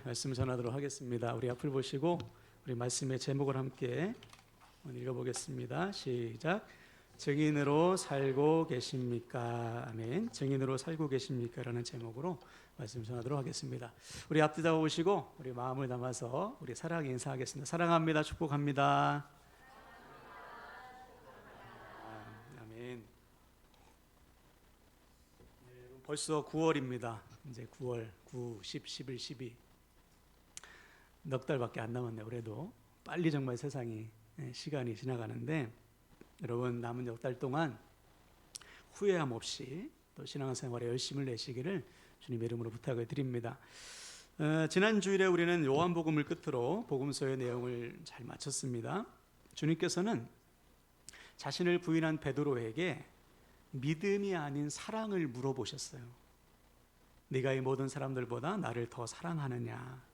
말씀 전하도록 하겠습니다. 우리 앞을 보시고 우리 말씀의 제목을 함께 읽어보겠습니다. 시작. 증인으로 살고 계십니까? 아멘. 증인으로 살고 계십니까? 라는 제목으로 말씀 전하도록 하겠습니다. 우리 앞 뒤다보시고 우리 마음을 담아서 우리 사랑 인사하겠습니다. 사랑합니다. 축복합니다. 아멘. 벌써 9월입니다. 이제 9월, 9, 10, 11, 12 넉 달밖에 안 남았네요. 그래도 빨리 정말 세상이 시간이 지나가는데 여러분 남은 넉 달 동안 후회함 없이 또 신앙생활에 열심을 내시기를 주님의 이름으로 부탁을 드립니다. 지난 주일에 우리는 요한복음을 끝으로 복음서의 내용을 잘 마쳤습니다. 주님께서는 자신을 부인한 베드로에게 믿음이 아닌 사랑을 물어보셨어요. 네가 이 모든 사람들보다 나를 더 사랑하느냐?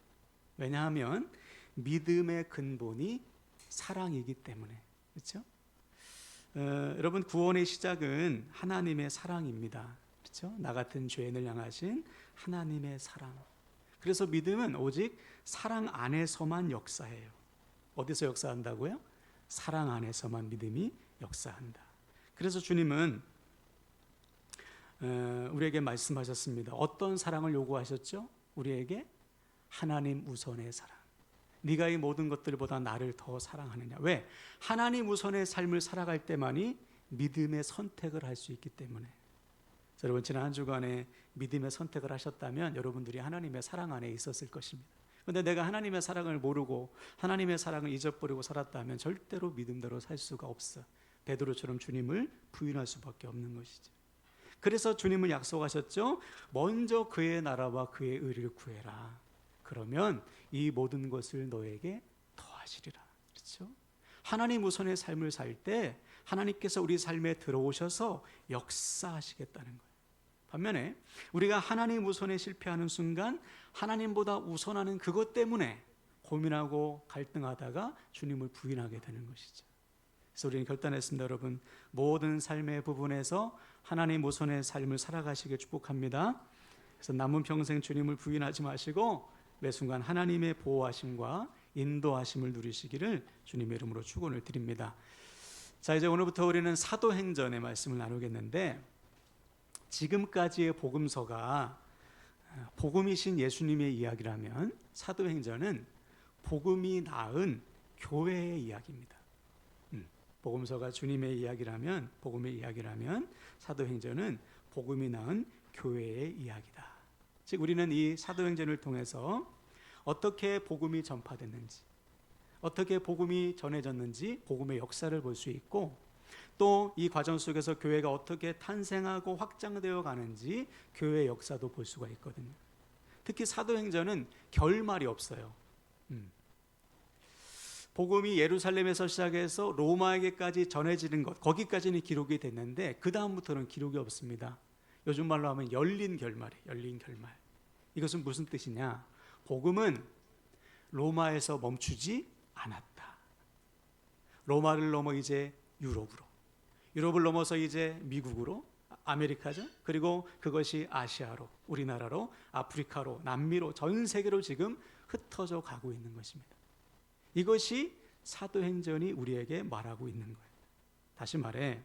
왜냐하면 믿음의 근본이 사랑이기 때문에. 그렇죠? 여러분 구원의 시작은 하나님의 사랑입니다. 그렇죠? 나 같은 죄인을 향하신 하나님의 사랑. 그래서 믿음은 오직 사랑 안에서만 역사해요. 어디서 역사한다고요? 사랑 안에서만 믿음이 역사한다. 그래서 주님은 우리에게 말씀하셨습니다. 어떤 사랑을 요구하셨죠? 우리에게 하나님 우선의 사랑. 네가 이 모든 것들보다 나를 더 사랑하느냐. 왜? 하나님 우선의 삶을 살아갈 때만이 믿음의 선택을 할 수 있기 때문에. 여러분 지난 한 주간에 믿음의 선택을 하셨다면 여러분들이 하나님의 사랑 안에 있었을 것입니다. 그런데 내가 하나님의 사랑을 모르고 하나님의 사랑을 잊어버리고 살았다면 절대로 믿음대로 살 수가 없어. 베드로처럼 주님을 부인할 수밖에 없는 것이죠. 그래서 주님은 약속하셨죠. 먼저 그의 나라와 그의 의를 구해라. 그러면 이 모든 것을 너에게 더하시리라. 그렇죠? 하나님 우선의 삶을 살 때 하나님께서 우리 삶에 들어오셔서 역사하시겠다는 거예요. 반면에 우리가 하나님 우선에 실패하는 순간 하나님보다 우선하는 그것 때문에 고민하고 갈등하다가 주님을 부인하게 되는 것이죠. 그래서 우리는 결단했습니다. 여러분 모든 삶의 부분에서 하나님 우선의 삶을 살아가시길 축복합니다. 그래서 남은 평생 주님을 부인하지 마시고 매 순간 하나님의 보호하심과 인도하심을 누리시기를 주님의 이름으로 축원을 드립니다. 자, 이제 오늘부터 우리는 사도행전의 말씀을 나누겠는데 지금까지의 복음서가 복음이신 예수님의 이야기라면 사도행전은 복음이 낳은 교회의 이야기입니다. 복음서가 주님의 이야기라면, 복음의 이야기라면 사도행전은 복음이 낳은 교회의 이야기다. 즉 우리는 이 사도행전을 통해서 어떻게 복음이 전파됐는지, 어떻게 복음이 전해졌는지 복음의 역사를 볼 수 있고, 또 이 과정 속에서 교회가 어떻게 탄생하고 확장되어 가는지 교회의 역사도 볼 수가 있거든요. 특히 사도행전은 결말이 없어요. 복음이 예루살렘에서 시작해서 로마에게까지 전해지는 것, 거기까지는 기록이 됐는데 그 다음부터는 기록이 없습니다. 요즘 말로 하면 열린 결말이에요. 열린 결말. 이것은 무슨 뜻이냐? 복음은 로마에서 멈추지 않았다. 로마를 넘어 이제 유럽으로, 유럽을 넘어서 이제 미국으로, 아메리카죠. 그리고 그것이 아시아로, 우리나라로, 아프리카로, 남미로, 전 세계로 지금 흩어져 가고 있는 것입니다. 이것이 사도행전이 우리에게 말하고 있는 거예요. 다시 말해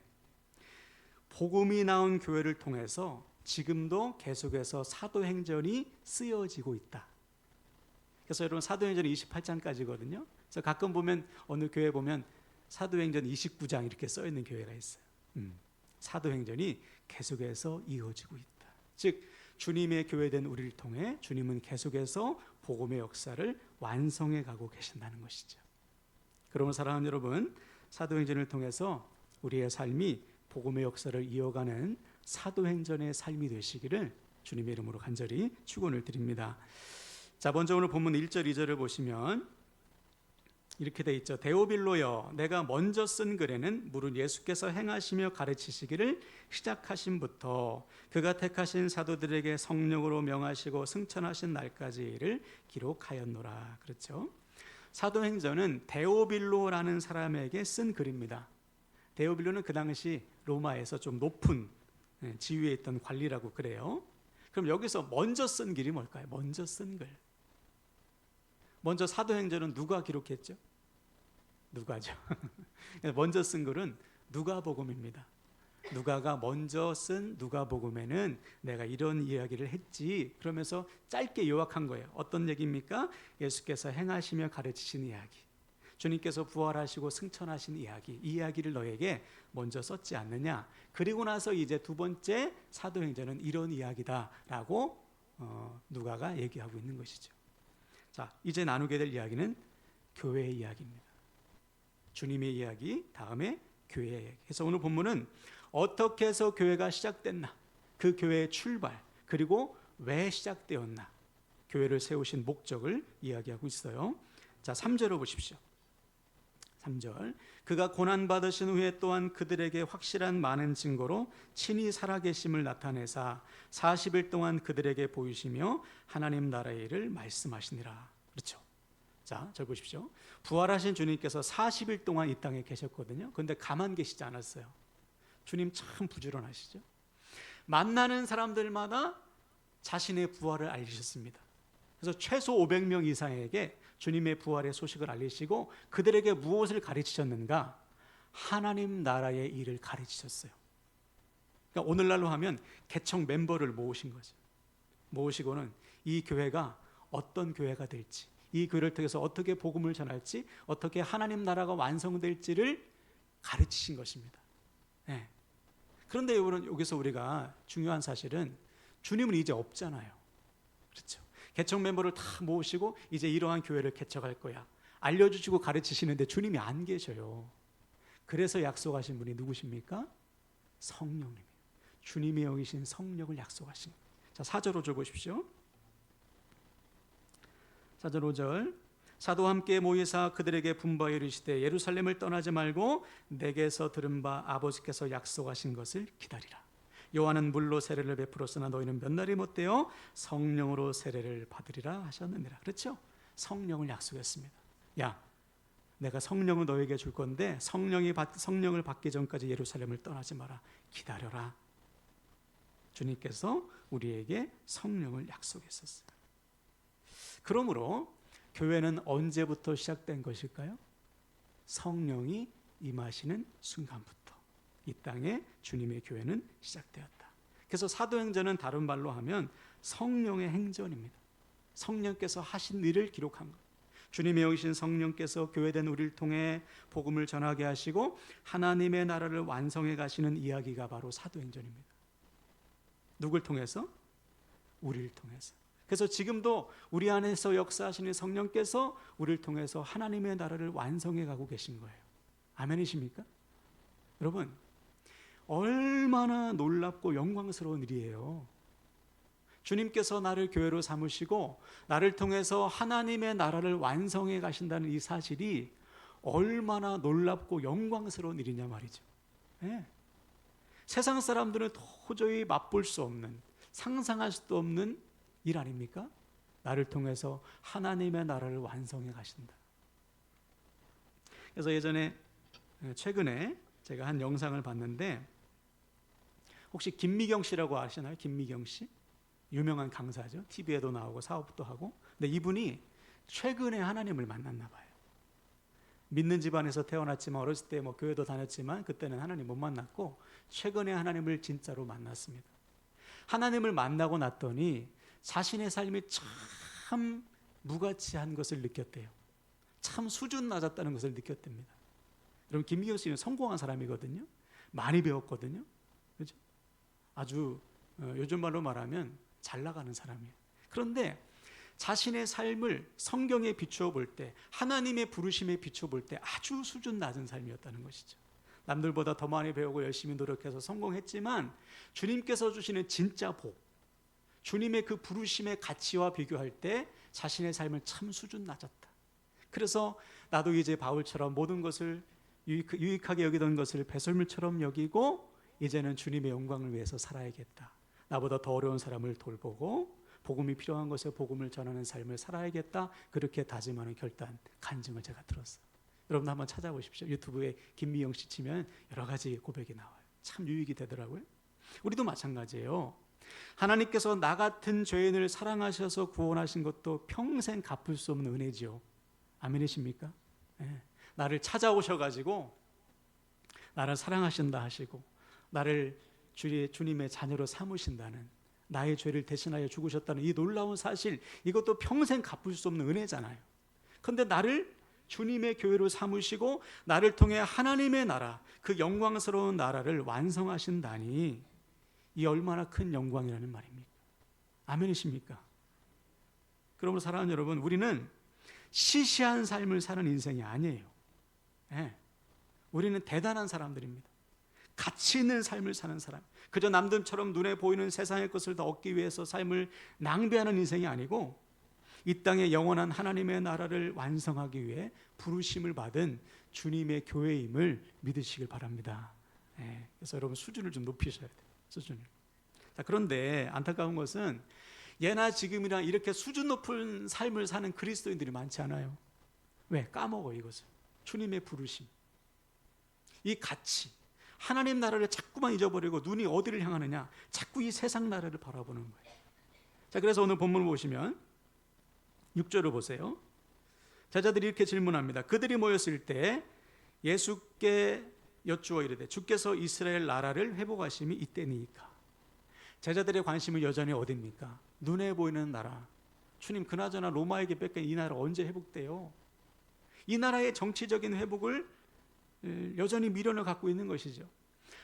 복음이 나온 교회를 통해서 지금도 계속해서 사도행전이 쓰여지고 있다. 그래서 여러분 사도행전이 28장까지거든요. 그래서 가끔 보면 어느 교회 보면 사도행전 29장 이렇게 써 있는 교회가 있어요. 사도행전이 계속해서 이어지고 있다. 즉 주님의 교회된 우리를 통해 주님은 계속해서 복음의 역사를 완성해 가고 계신다는 것이죠. 그러면 사랑하는 여러분, 사도행전을 통해서 우리의 삶이 복음의 역사를 이어가는 사도행전의 삶이 되시기를 주님의 이름으로 간절히 축원을 드립니다. 자, 먼저 오늘 본문 1절 2절을 보시면 이렇게 돼 있죠. 데오빌로여, 내가 먼저 쓴 글에는 무릇 예수께서 행하시며 가르치시기를 시작하심부터 그가 택하신 사도들에게 성령으로 명하시고 승천하신 날까지를 기록하였노라. 그렇죠? 사도행전은 데오빌로라는 사람에게 쓴 글입니다. 데오빌로는 그 당시 로마에서 좀 높은 지위에 있던 관리라고 그래요. 그럼 여기서 먼저 쓴 글이 뭘까요? 먼저 쓴 글. 먼저 사도행전은 누가 기록했죠? 누가죠. 먼저 쓴 글은 누가복음입니다. 누가가 먼저 쓴 누가복음에는 내가 이런 이야기를 했지 그러면서 짧게 요약한 거예요. 어떤 얘기입니까? 예수께서 행하시며 가르치신 이야기, 주님께서 부활하시고 승천하신 이야기, 이 이야기를 너에게 먼저 썼지 않느냐. 그리고 나서 이제 두 번째 사도행전은 이런 이야기다라고 누가가 얘기하고 있는 것이죠. 자, 이제 나누게 될 이야기는 교회의 이야기입니다. 주님의 이야기, 다음에 교회의 이야기. 그래서 오늘 본문은 어떻게 해서 교회가 시작됐나, 그 교회의 출발, 그리고 왜 시작되었나, 교회를 세우신 목적을 이야기하고 있어요. 자, 3절을 보십시오. 3절, 그가 고난받으신 후에 또한 그들에게 확실한 많은 증거로 친히 살아계심을 나타내사 40일 동안 그들에게 보이시며 하나님 나라의 일을 말씀하시니라. 그렇죠. 자, 절 보십시오. 부활하신 주님께서 40일 동안 이 땅에 계셨거든요. 그런데 가만 계시지 않았어요. 주님 참 부지런하시죠. 만나는 사람들마다 자신의 부활을 알리셨습니다. 그래서 최소 500명 이상에게 주님의 부활의 소식을 알리시고 그들에게 무엇을 가르치셨는가? 하나님 나라의 일을 가르치셨어요. 그러니까 오늘날로 하면 개척 멤버를 모으신 거죠. 모으시고는 이 교회가 어떤 교회가 될지, 이 교회를 통해서 어떻게 복음을 전할지, 어떻게 하나님 나라가 완성될지를 가르치신 것입니다. 네. 그런데 여기서 우리가 중요한 사실은 주님은 이제 없잖아요. 그렇죠. 개척 멤버를 다 모으시고 이제 이러한 교회를 개척할 거야 알려주시고 가르치시는데 주님이 안 계셔요. 그래서 약속하신 분이 누구십니까? 성령님이에요. 주님이 여기신 성령을 약속하신 거예요. 자, 4절 5절 보십시오. 4절 5절, 사도와 함께 모이사 그들에게 분부하여 이르시되 예루살렘을 떠나지 말고 내게서 들은 바 아버지께서 약속하신 것을 기다리라. 요한은 물로 세례를 베풀었으나 너희는 몇 날이 못되어 성령으로 세례를 받으리라 하셨느니라. 그렇죠? 성령을 약속했습니다. 야, 내가 성령을 너에게 줄 건데 성령을 받기 전까지 예루살렘을 떠나지 마라. 기다려라. 주님께서 우리에게 성령을 약속했었어요. 그러므로 교회는 언제부터 시작된 것일까요? 성령이 임하시는 순간부터 이 땅에 주님의 교회는 시작되었다. 그래서 사도행전은 다른 말로 하면 성령의 행전입니다. 성령께서 하신 일을 기록한 것. 주님의 오신 성령께서 교회된 우리를 통해 복음을 전하게 하시고 하나님의 나라를 완성해 가시는 이야기가 바로 사도행전입니다. 누굴 통해서? 우리를 통해서. 그래서 지금도 우리 안에서 역사하시는 성령께서 우리를 통해서 하나님의 나라를 완성해 가고 계신 거예요. 아멘이십니까? 여러분, 얼마나 놀랍고 영광스러운 일이에요. 주님께서 나를 교회로 삼으시고 나를 통해서 하나님의 나라를 완성해 가신다는 이 사실이 얼마나 놀랍고 영광스러운 일이냐 말이죠. 네. 세상 사람들은 도저히 맛볼 수 없는, 상상할 수도 없는 일 아닙니까? 나를 통해서 하나님의 나라를 완성해 가신다. 그래서 최근에 제가 한 영상을 봤는데 혹시 김미경 씨라고 아시나요? 김미경 씨? 유명한 강사죠. TV에도 나오고 사업도 하고. 근데 이분이 최근에 하나님을 만났나 봐요. 믿는 집안에서 태어났지만 어렸을 때 교회도 다녔지만 그때는 하나님 못 만났고 최근에 하나님을 진짜로 만났습니다. 하나님을 만나고 났더니 자신의 삶이 참 무가치한 것을 느꼈대요. 참 수준 낮았다는 것을 느꼈답니다. 여러분, 김미경 씨는 성공한 사람이거든요. 많이 배웠거든요. 그렇죠? 아주 요즘 말로 말하면 잘 나가는 사람이에요. 그런데 자신의 삶을 성경에 비추어 볼 때, 하나님의 부르심에 비추어 볼 때 아주 수준 낮은 삶이었다는 것이죠. 남들보다 더 많이 배우고 열심히 노력해서 성공했지만 주님께서 주시는 진짜 복, 주님의 그 부르심의 가치와 비교할 때 자신의 삶을 참 수준 낮았다. 그래서 나도 이제 바울처럼 모든 것을 유익하게 여기던 것을 배설물처럼 여기고 이제는 주님의 영광을 위해서 살아야겠다. 나보다 더 어려운 사람을 돌보고 복음이 필요한 것에 복음을 전하는 삶을 살아야겠다. 그렇게 다짐하는 결단, 간증을 제가 들었어요. 여러분 한번 찾아보십시오. 유튜브에 김미영 씨 치면 여러 가지 고백이 나와요. 참 유익이 되더라고요. 우리도 마찬가지예요. 하나님께서 나 같은 죄인을 사랑하셔서 구원하신 것도 평생 갚을 수 없는 은혜지요. 아멘이십니까? 예. 나를 찾아오셔가지고 나를 사랑하신다 하시고 나를 주님의 자녀로 삼으신다는, 나의 죄를 대신하여 죽으셨다는 이 놀라운 사실, 이것도 평생 갚을 수 없는 은혜잖아요. 그런데 나를 주님의 교회로 삼으시고 나를 통해 하나님의 나라, 그 영광스러운 나라를 완성하신다니, 이 얼마나 큰 영광이라는 말입니까? 아멘이십니까? 그러므로 사랑하는 여러분, 우리는 시시한 삶을 사는 인생이 아니에요. 네. 우리는 대단한 사람들입니다. 가치 있는 삶을 사는 사람, 그저 남들처럼 눈에 보이는 세상의 것을 더 얻기 위해서 삶을 낭비하는 인생이 아니고 이 땅에 영원한 하나님의 나라를 완성하기 위해 부르심을 받은 주님의 교회임을 믿으시길 바랍니다. 네. 그래서 여러분 수준을 좀 높이셔야 돼요. 수준을. 자, 그런데 안타까운 것은 예나 지금이나 이렇게 수준 높은 삶을 사는 그리스도인들이 많지 않아요. 왜? 까먹어 이것을. 주님의 부르심, 이 가치, 하나님 나라를 자꾸만 잊어버리고 눈이 어디를 향하느냐? 자꾸 이 세상 나라를 바라보는 거예요. 자, 그래서 오늘 본문을 보시면 6절을 보세요. 제자들이 이렇게 질문합니다. 그들이 모였을 때 예수께 여쭈어 이르되 주께서 이스라엘 나라를 회복하심이 이때니까. 제자들의 관심은 여전히 어디입니까? 눈에 보이는 나라. 주님, 그나저나 로마에게 뺏긴 이 나라 언제 회복돼요? 이 나라의 정치적인 회복을 여전히 미련을 갖고 있는 것이죠.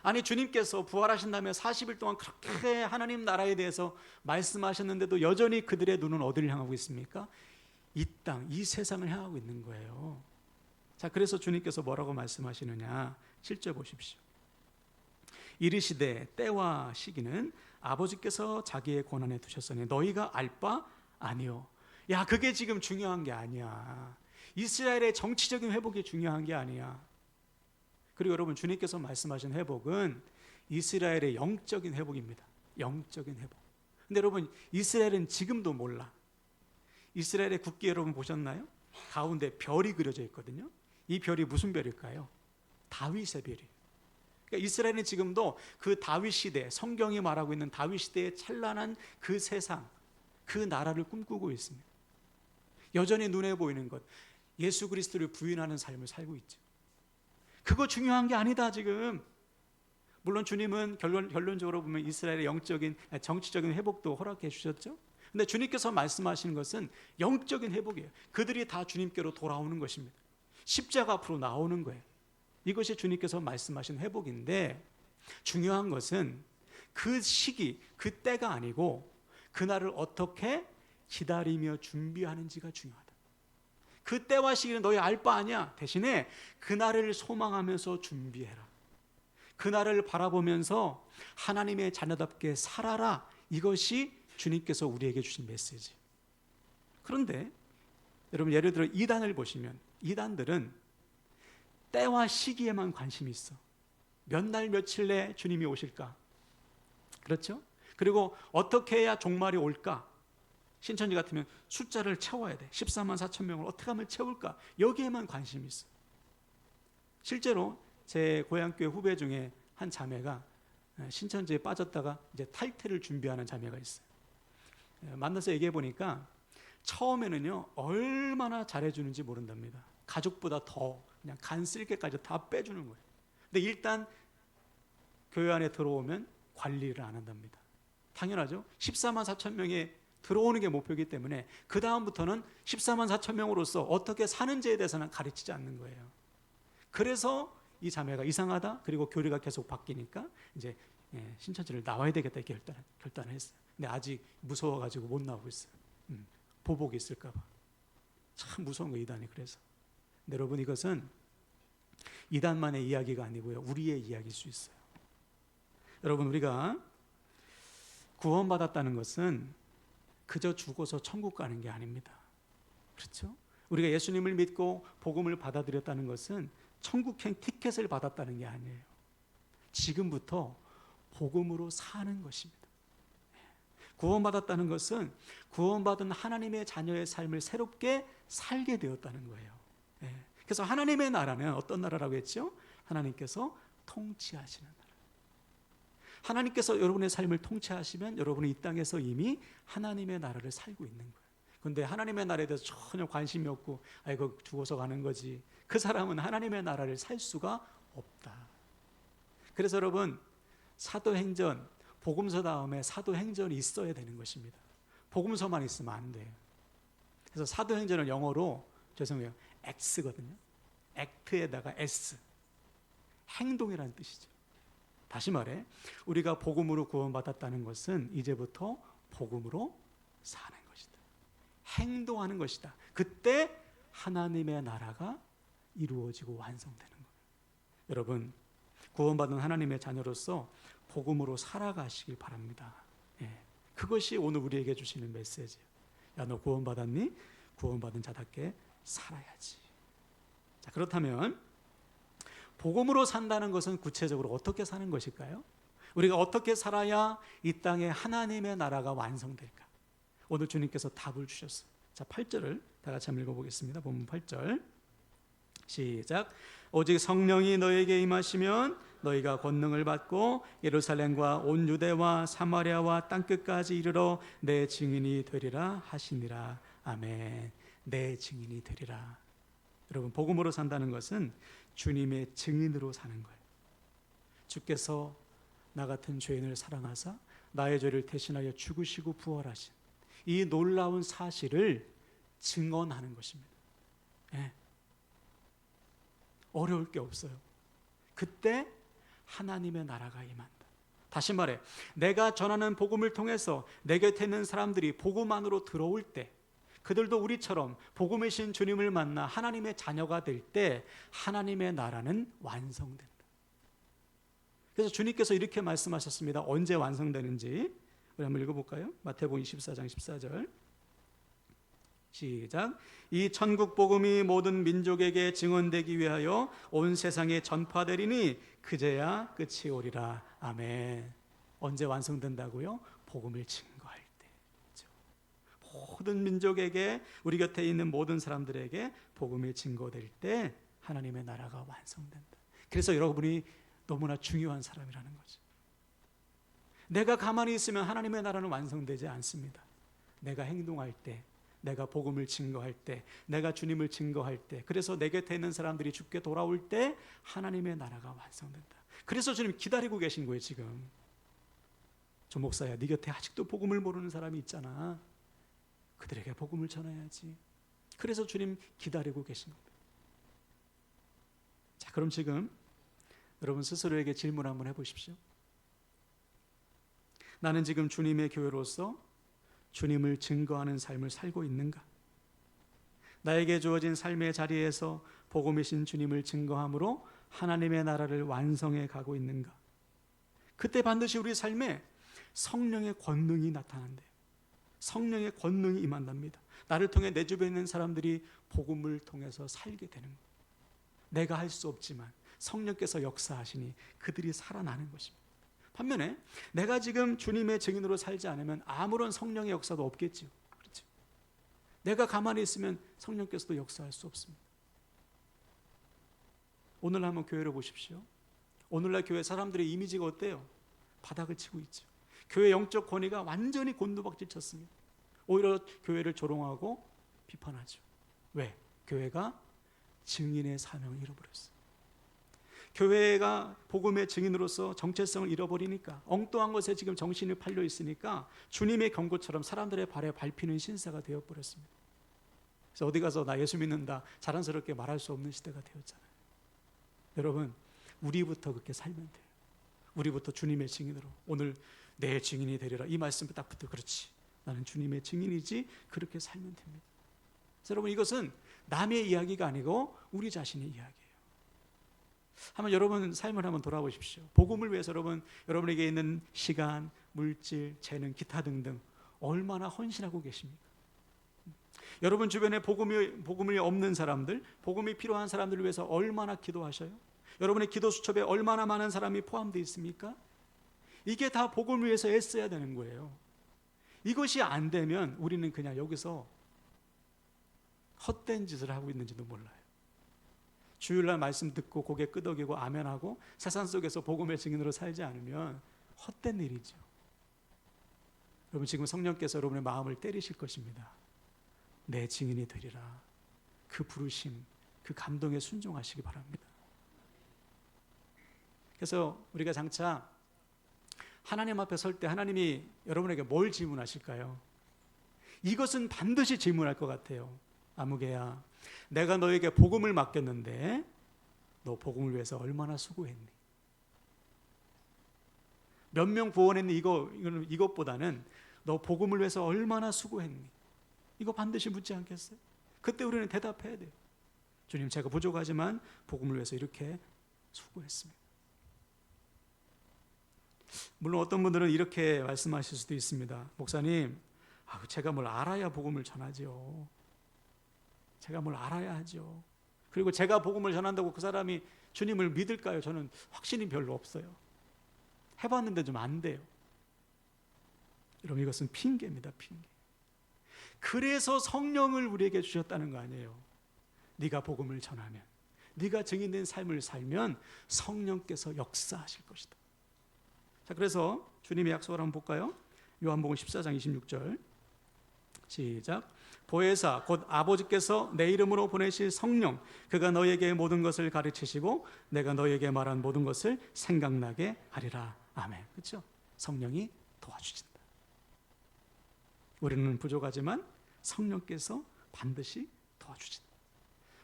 아니, 주님께서 부활하신 다음에 40일 동안 그렇게 하나님 나라에 대해서 말씀하셨는데도 여전히 그들의 눈은 어디를 향하고 있습니까? 이 땅, 이 세상을 향하고 있는 거예요. 자, 그래서 주님께서 뭐라고 말씀하시느냐? 7절 보십시오. 이르시되 때와 시기는 아버지께서 자기의 권한에 두셨으니 너희가 알 바 아니요. 야, 그게 지금 중요한 게 아니야. 이스라엘의 정치적인 회복이 중요한 게 아니야. 그리고 여러분, 주님께서 말씀하신 회복은 이스라엘의 영적인 회복입니다. 영적인 회복. 근데 여러분, 이스라엘은 지금도 몰라. 이스라엘의 국기 여러분 보셨나요? 가운데 별이 그려져 있거든요. 이 별이 무슨 별일까요? 다윗의 별이에요. 그러니까 이스라엘은 지금도 그 다윗 시대, 성경이 말하고 있는 다윗 시대의 찬란한 그 세상, 그 나라를 꿈꾸고 있습니다. 여전히 눈에 보이는 것, 예수 그리스도를 부인하는 삶을 살고 있죠. 그거 중요한 게 아니다 지금. 물론 주님은 결론적으로 보면 이스라엘의 영적인, 정치적인 회복도 허락해 주셨죠. 근데 주님께서 말씀하시는 것은 영적인 회복이에요. 그들이 다 주님께로 돌아오는 것입니다. 십자가 앞으로 나오는 거예요. 이것이 주님께서 말씀하신 회복인데, 중요한 것은 그 시기, 그 때가 아니고 그날을 어떻게 기다리며 준비하는지가 중요하다. 그 때와 시기는 너희 알 바 아니야. 대신에 그날을 소망하면서 준비해라. 그날을 바라보면서 하나님의 자녀답게 살아라. 이것이 주님께서 우리에게 주신 메시지. 그런데 여러분, 예를 들어 이단을 보시면 이단들은 때와 시기에만 관심이 있어. 몇 날 며칠 내에 주님이 오실까? 그렇죠? 그리고 어떻게 해야 종말이 올까? 신천지 같으면 숫자를 채워야 돼. 14만 4천 명을 어떻게 하면 채울까? 여기에만 관심이 있어. 실제로 제 고향교회 후배 중에 한 자매가 신천지에 빠졌다가 이제 탈퇴를 준비하는 자매가 있어요. 만나서 얘기해 보니까 처음에는요, 얼마나 잘해주는지 모른답니다. 가족보다 더 그냥 간 쓸개까지 다 빼주는 거예요. 근데 일단 교회 안에 들어오면 관리를 안 한답니다. 당연하죠. 14만 4천 명에 들어오는 게 목표이기 때문에 그 다음부터는 14만 4천 명으로서 어떻게 사는지에 대해서는 가르치지 않는 거예요. 그래서 이 자매가 이상하다, 그리고 교리가 계속 바뀌니까 이제 신천지를 나와야 되겠다 이렇게 결단을 했어요. 근데 아직 무서워가지고 못 나오고 있어요. 보복이 있을까 봐. 참 무서운 거, 이단이. 그래서 근데 여러분, 이것은 이단만의 이야기가 아니고요, 우리의 이야기일 수 있어요. 여러분, 우리가 구원받았다는 것은 그저 죽어서 천국 가는 게 아닙니다. 그렇죠? 우리가 예수님을 믿고 복음을 받아들였다는 것은 천국행 티켓을 받았다는 게 아니에요. 지금부터 복음으로 사는 것입니다. 구원받았다는 것은 구원받은 하나님의 자녀의 삶을 새롭게 살게 되었다는 거예요. 그래서 하나님의 나라는 어떤 나라라고 했죠? 하나님께서 통치하시는 나라. 하나님께서 여러분의 삶을 통치하시면 여러분은 이 땅에서 이미 하나님의 나라를 살고 있는 거예요. 그런데 하나님의 나라에 대해서 전혀 관심이 없고 아이고 죽어서 가는 거지, 그 사람은 하나님의 나라를 살 수가 없다. 그래서 여러분, 사도행전, 복음서 다음에 사도행전이 있어야 되는 것입니다. 복음서만 있으면 안 돼요. 그래서 사도행전은 영어로, 죄송해요, X거든요. 액트에다가 S, 행동이라는 뜻이죠. 다시 말해, 우리가 복음으로 구원받았다는 것은 이제부터 복음으로 사는 것이다. 행동하는 것이다. 그때 하나님의 나라가 이루어지고 완성되는 거예요. 여러분, 구원받은 하나님의 자녀로서 복음으로 살아가시길 바랍니다. 예, 그것이 오늘 우리에게 주시는 메시지예요. 야, 너 구원받았니? 구원받은 자답게 살아야지. 자, 그렇다면 복음으로 산다는 것은 구체적으로 어떻게 사는 것일까요? 우리가 어떻게 살아야 이 땅에 하나님의 나라가 완성될까? 오늘 주님께서 답을 주셨어요. 자, 8절을 다 같이 한번 읽어보겠습니다. 본문 8절 시작. 오직 성령이 너에게 임하시면 너희가 권능을 받고 예루살렘과 온 유대와 사마리아와 땅끝까지 이르러 내 증인이 되리라 하시니라. 아멘. 내 증인이 되리라. 여러분, 복음으로 산다는 것은 주님의 증인으로 사는 거예요. 주께서 나 같은 죄인을 사랑하사 나의 죄를 대신하여 죽으시고 부활하신 이 놀라운 사실을 증언하는 것입니다. 예. 어려울 게 없어요. 그때 하나님의 나라가 임한다. 다시 말해, 내가 전하는 복음을 통해서 내 곁에 있는 사람들이 복음 안으로 들어올 때, 그들도 우리처럼 복음의 신 주님을 만나 하나님의 자녀가 될 때 하나님의 나라는 완성된다. 그래서 주님께서 이렇게 말씀하셨습니다. 언제 완성되는지 우리 한번 읽어볼까요? 마태복음 24장 14절 시작. 이 천국 복음이 모든 민족에게 증언되기 위하여 온 세상에 전파되리니 그제야 끝이 오리라. 아멘. 언제 완성된다고요? 복음을 증거할 때. 그렇죠? 모든 민족에게, 우리 곁에 있는 모든 사람들에게 복음이 증거될 때 하나님의 나라가 완성된다. 그래서 여러분이 너무나 중요한 사람이라는 거죠. 내가 가만히 있으면 하나님의 나라는 완성되지 않습니다. 내가 행동할 때, 내가 복음을 증거할 때, 내가 주님을 증거할 때, 그래서 내 곁에 있는 사람들이 주께 돌아올 때 하나님의 나라가 완성된다. 그래서 주님 기다리고 계신 거예요. 지금 조 목사야, 네 곁에 아직도 복음을 모르는 사람이 있잖아. 그들에게 복음을 전해야지. 그래서 주님 기다리고 계신 겁니다. 자, 그럼 지금 여러분 스스로에게 질문 한번 해보십시오. 나는 지금 주님의 교회로서 주님을 증거하는 삶을 살고 있는가? 나에게 주어진 삶의 자리에서 복음이신 주님을 증거함으로 하나님의 나라를 완성해 가고 있는가? 그때 반드시 우리 삶에 성령의 권능이 나타난대요. 성령의 권능이 임한답니다. 나를 통해 내 주변에 있는 사람들이 복음을 통해서 살게 되는 거예요. 내가 할 수 없지만 성령께서 역사하시니 그들이 살아나는 것입니다. 반면에 내가 지금 주님의 증인으로 살지 않으면 아무런 성령의 역사도 없겠죠. 그렇죠? 내가 가만히 있으면 성령께서도 역사할 수 없습니다. 오늘 한번 교회를 보십시오. 오늘날 교회 사람들의 이미지가 어때요? 바닥을 치고 있죠. 교회 영적 권위가 완전히 곤두박질 쳤습니다. 오히려 교회를 조롱하고 비판하죠. 왜? 교회가 증인의 사명을 잃어버렸어요. 교회가 복음의 증인으로서 정체성을 잃어버리니까, 엉뚱한 것에 지금 정신이 팔려 있으니까 주님의 경고처럼 사람들의 발에 밟히는 신사가 되어버렸습니다. 그래서 어디 가서 나 예수 믿는다 자랑스럽게 말할 수 없는 시대가 되었잖아요. 여러분, 우리부터 그렇게 살면 돼요. 우리부터 주님의 증인으로, 오늘 내 증인이 되리라, 이 말씀 딱 붙어. 그렇지, 나는 주님의 증인이지. 그렇게 살면 됩니다. 그래서 여러분, 이것은 남의 이야기가 아니고 우리 자신의 이야기예요. 한번 여러분 삶을 한번 돌아보십시오. 복음을 위해서 여러분에게 있는 시간, 물질, 재능, 기타 등등 얼마나 헌신하고 계십니까? 여러분 주변에 복음이 없는 사람들, 복음이 필요한 사람들을 위해서 얼마나 기도하셔요? 여러분의 기도 수첩에 얼마나 많은 사람이 포함되어 있습니까? 이게 다 복음을 위해서 애써야 되는 거예요. 이것이 안 되면 우리는 그냥 여기서 헛된 짓을 하고 있는지도 몰라요. 주일날 말씀 듣고 고개 끄덕이고 아멘하고 세상 속에서 복음의 증인으로 살지 않으면 헛된 일이죠. 여러분 지금 성령께서 여러분의 마음을 때리실 것입니다. 내 증인이 되리라. 그 부르심, 그 감동에 순종하시기 바랍니다. 그래서 우리가 장차 하나님 앞에 설 때 하나님이 여러분에게 뭘 질문하실까요? 이것은 반드시 질문할 것 같아요. 아무개야, 내가 너에게 복음을 맡겼는데 너 복음을 위해서 얼마나 수고했니? 몇 명 구원했니? 이것보다는 너 복음을 위해서 얼마나 수고했니? 이거 반드시 묻지 않겠어요? 그때 우리는 대답해야 돼요. 주님, 제가 부족하지만 복음을 위해서 이렇게 수고했습니다. 물론 어떤 분들은 이렇게 말씀하실 수도 있습니다. 목사님, 제가 뭘 알아야 복음을 전하죠. 제가 뭘 알아야 하죠. 그리고 제가 복음을 전한다고 그 사람이 주님을 믿을까요? 저는 확신이 별로 없어요. 해봤는데 좀 안 돼요. 여러분, 이것은 핑계입니다. 핑계. 그래서 성령을 우리에게 주셨다는 거 아니에요. 네가 복음을 전하면, 네가 증인된 삶을 살면 성령께서 역사하실 것이다. 자, 그래서 주님의 약속을 한번 볼까요? 요한복음 14장 26절 시작. 보혜사 곧 아버지께서 내 이름으로 보내실 성령, 그가 너에게 모든 것을 가르치시고 내가 너에게 말한 모든 것을 생각나게 하리라. 아멘. 그렇죠? 성령이 도와주신다. 우리는 부족하지만 성령께서 반드시 도와주신다.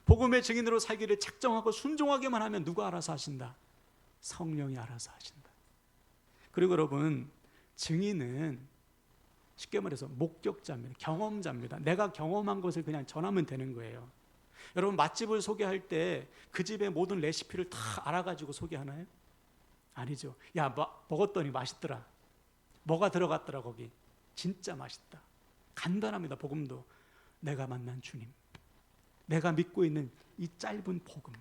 복음의 증인으로 살기를 작정하고 순종하게만 하면 누가 알아서 하신다? 성령이 알아서 하신다. 그리고 여러분, 증인은 쉽게 말해서 목격자입니다. 경험자입니다. 내가 경험한 것을 그냥 전하면 되는 거예요. 여러분, 맛집을 소개할 때 그 집의 모든 레시피를 다 알아가지고 소개하나요? 아니죠. 야, 먹었더니 맛있더라. 뭐가 들어갔더라 거기. 진짜 맛있다. 간단합니다. 복음도 내가 만난 주님, 내가 믿고 있는 이 짧은 복음,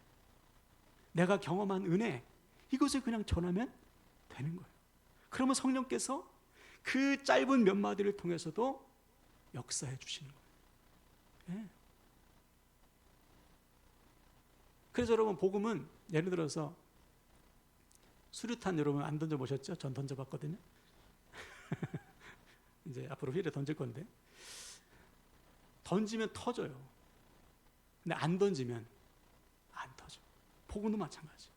내가 경험한 은혜, 이것을 그냥 전하면 되는 거예요. 그러면 성령께서 그 짧은 몇 마디를 통해서도 역사해 주시는 거예요. 네. 그래서 여러분, 복음은 예를 들어서 수류탄 여러분 안 던져보셨죠? 전 던져봤거든요. 이제 앞으로 휠에 던질 건데, 던지면 터져요. 근데 안 던지면 안 터져. 복음도 마찬가지예요.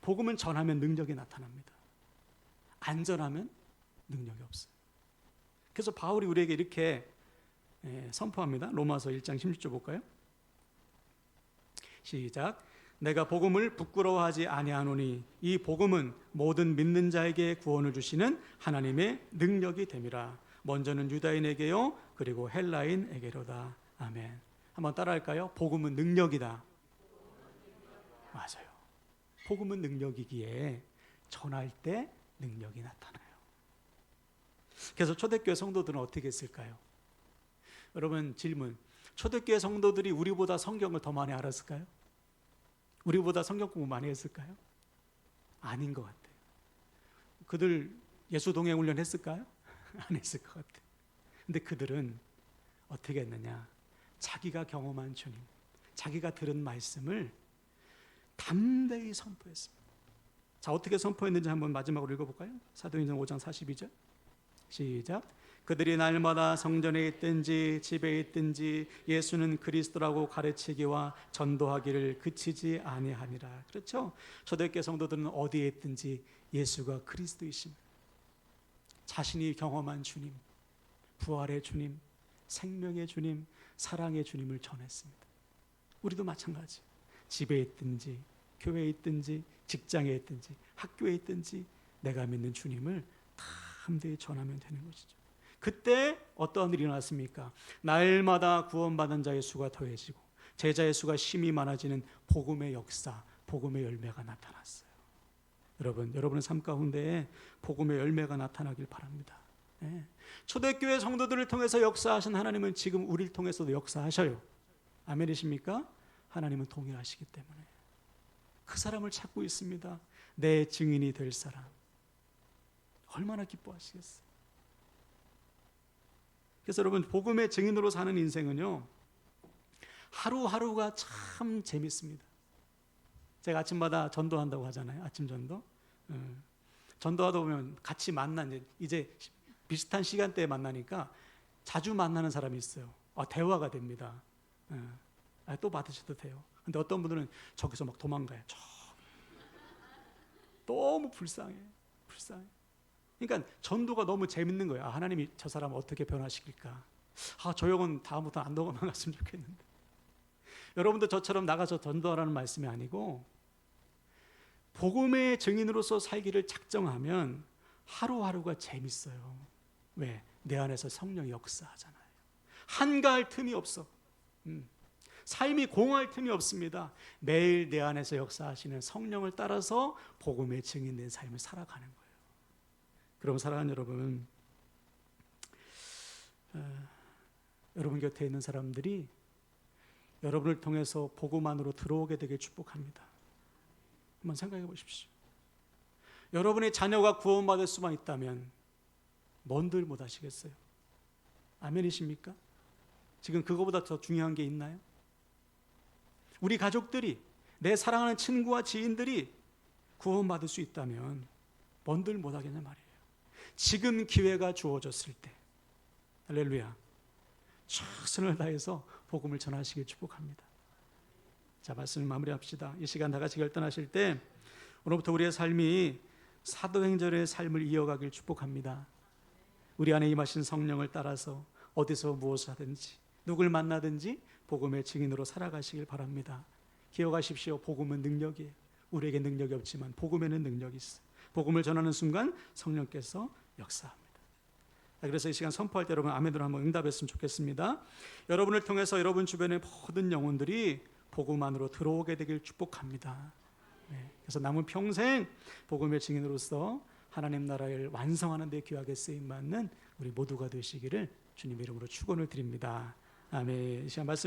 복음은 전하면 능력이 나타납니다. 안 전하면 능력이 없어요. 그래서 바울이 우리에게 이렇게 선포합니다. 로마서 1장 16절 볼까요? 시작. 내가 복음을 부끄러워하지 아니하노니 이 복음은 모든 믿는 자에게 구원을 주시는 하나님의 능력이 됨이라. 먼저는 유다인에게요, 그리고 헬라인에게로다. 아멘. 한번 따라할까요? 복음은 능력이다. 맞아요. 복음은 능력이기에 전할 때 능력이 나타나요. 그래서 초대교회 성도들은 어떻게 했을까요? 여러분, 질문. 초대교회 성도들이 우리보다 성경을 더 많이 알았을까요? 우리보다 성경 공부 많이 했을까요? 아닌 것 같아요. 그들 예수 동행 훈련 했을까요? 안 했을 것 같아요. 근데 그들은 어떻게 했느냐? 자기가 경험한 주님, 자기가 들은 말씀을 담대히 선포했습니다. 자, 어떻게 선포했는지 한번 마지막으로 읽어볼까요? 사도행전 5장 42절 시작. 그들이 날마다 성전에 있든지 집에 있든지 예수는 그리스도라고 가르치기와 전도하기를 그치지 아니하니라. 그렇죠? 초대교회 성도들은 어디에 있든지 예수가 그리스도이십니다. 자신이 경험한 주님, 부활의 주님, 생명의 주님, 사랑의 주님을 전했습니다. 우리도 마찬가지. 집에 있든지 교회에 있든지 직장에 있든지 학교에 있든지 내가 믿는 주님을 담대히 전하면 되는 것이죠. 그때 어떠한 일이 일어났습니까? 날마다 구원받은 자의 수가 더해지고 제자의 수가 심히 많아지는 복음의 역사, 복음의 열매가 나타났어요. 여러분의 삶 가운데 복음의 열매가 나타나길 바랍니다. 네. 초대교회 성도들을 통해서 역사하신 하나님은 지금 우리를 통해서도 역사하셔요. 아멘이십니까? 하나님은 동일하시기 때문에 그 사람을 찾고 있습니다. 내 증인이 될 사람. 얼마나 기뻐하시겠어요? 그래서 여러분, 복음의 증인으로 사는 인생은요, 하루하루가 참 재밌습니다. 제가 아침마다 전도한다고 하잖아요. 아침 전도. 전도하다 보면 같이 이제 비슷한 시간대에 만나니까 자주 만나는 사람이 있어요. 대화가 됩니다. 또 받으셔도 돼요. 근데 어떤 분들은 저기서 막 도망가요. 너무 불쌍해. 그러니까 전도가 너무 재밌는 거예요. 하나님이 저 사람을 어떻게 변화시킬까. 저 형은 다음부터 안 도망갔으면 좋겠는데. 여러분도 저처럼 나가서 전도하라는 말씀이 아니고, 복음의 증인으로서 살기를 작정하면 하루하루가 재밌어요. 왜? 내 안에서 성령이 역사하잖아요. 한가할 틈이 없어. 삶이 공허할 틈이 없습니다. 매일 내 안에서 역사하시는 성령을 따라서 복음의 증인된 삶을 살아가는 거예요. 그럼 사랑하는 여러분, 여러분 곁에 있는 사람들이 여러분을 통해서 복음 안으로 들어오게 되길 축복합니다. 한번 생각해 보십시오. 여러분의 자녀가 구원받을 수만 있다면 뭔들 못하시겠어요? 아멘이십니까? 지금 그거보다 더 중요한 게 있나요? 우리 가족들이, 내 사랑하는 친구와 지인들이 구원받을 수 있다면 뭔들 못하겠냐 말이에요. 지금 기회가 주어졌을 때, 할렐루야, 최선을 다해서 복음을 전하시길 축복합니다. 자, 말씀을 마무리합시다. 이 시간 다 같이 결단하실 때 오늘부터 우리의 삶이 사도행전의 삶을 이어가길 축복합니다. 우리 안에 임하신 성령을 따라서 어디서 무엇을 하든지 누굴 만나든지 복음의 증인으로 살아가시길 바랍니다. 기억하십시오. 복음은 능력이에요. 우리에게 능력이 없지만 복음에는 능력이 있어요. 복음을 전하는 순간 성령께서 역사합니다. 그래서 이 시간 선포할 때 여러분 아멘으로 한번 응답했으면 좋겠습니다. 여러분을 통해서 여러분 주변의 모든 영혼들이 복음 안으로 들어오게 되길 축복합니다. 그래서 남은 평생 복음의 증인으로서 하나님 나라를 완성하는 데 귀하게 쓰임받는 우리 모두가 되시기를 주님의 이름으로 축원을 드립니다. 아멘. 이 시간 말씀